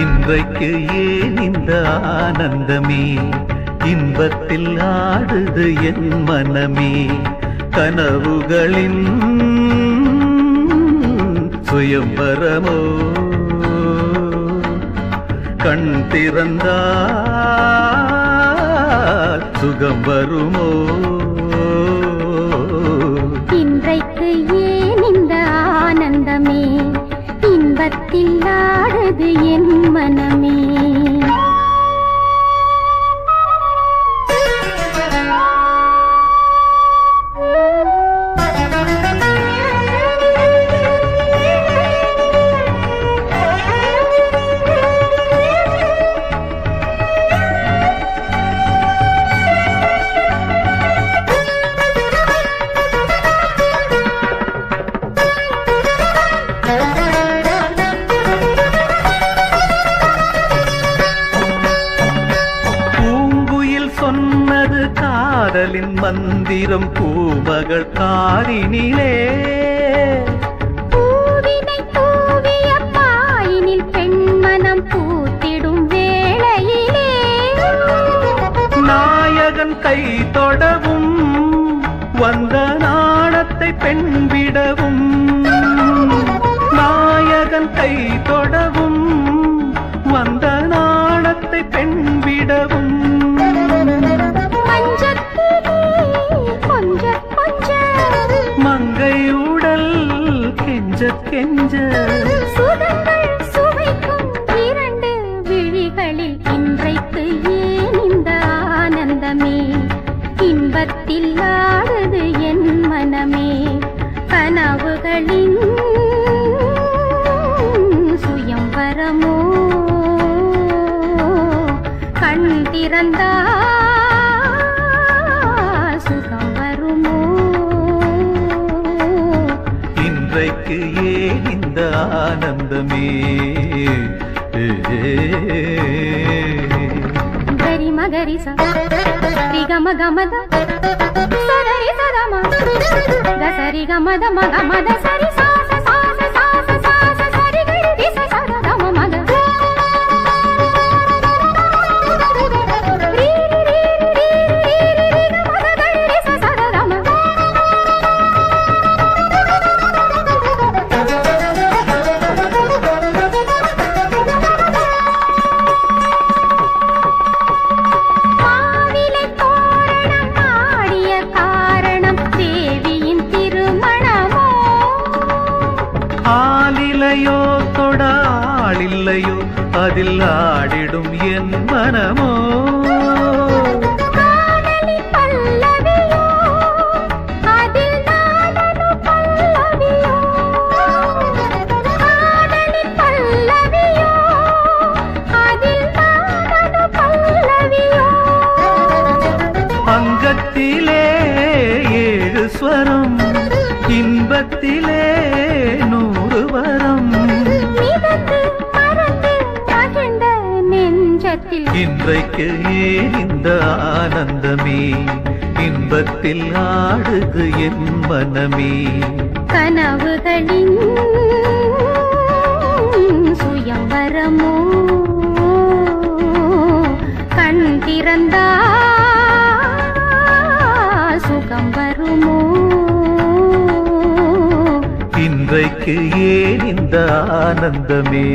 இன்றைக்கு ஏன் இந்த ஆனந்தமே, இன்பத்தில் ஆடுது என் மனமே. கனவுகளின் சுயம்பரமோ, கண் திறந்தால் சுகம் வருமோ. இன்றைக்கு ஏன் இந்த ஆனந்தமே, இன்பத்தில் ஆடுது என் மனமே. சொன்னது காதலின் மந்திரம் பூமகள் காரினிலே. பூவினை தூவிய பாயினில் பெண்மனம் பூத்திடும் வேளையிலே, நாயகன் கை தொடவும் வந்த நாணத்தை பெண் விடவும். நாயகன் கை தொடவும் வந்த நாணத்தை பெண் விடவும். மங்கை உடல் கெஞ்ச கெஞ்ச சுகங்கள் சுவைக்கும் இரண்டு விழிகளில் இன்றைக்கு ஏன் இந்த ஆனந்தமே, இன்பத்தில் ஆடுது என் மனமே. கனவுகளின் சுயம்பரமோ, கண் திறந்தா சுகம் வருமோ. இன்றைக்கு ஏன் இந்த ஆனந்தமே. கரி மகரி சரி கம கமத சரி சதம கசரி கமத மக மத சரி சாச சாச சாச சாச சரி கரி திச சதம மக ரி ரி ரி ரி ரி கமத கரி திச சதம. ஆலிலையோ தொடாளில்லையோ அதில் ஆடிடும் என் மனமோ. அங்கத்திலே ஏழு ஸ்வரம், இன்பத்திலே 100 வரம். இன்றைக்கு ஏன் இந்த ஆனந்தமே, இன்பத்தில் ஆடுது என் மனமே. கனவுகளின் சுயம்பரமோ, கண் திறந்தா சுகம் வருமோ. இன்றைக்கு ஏன் இந்த ஆனந்தமே.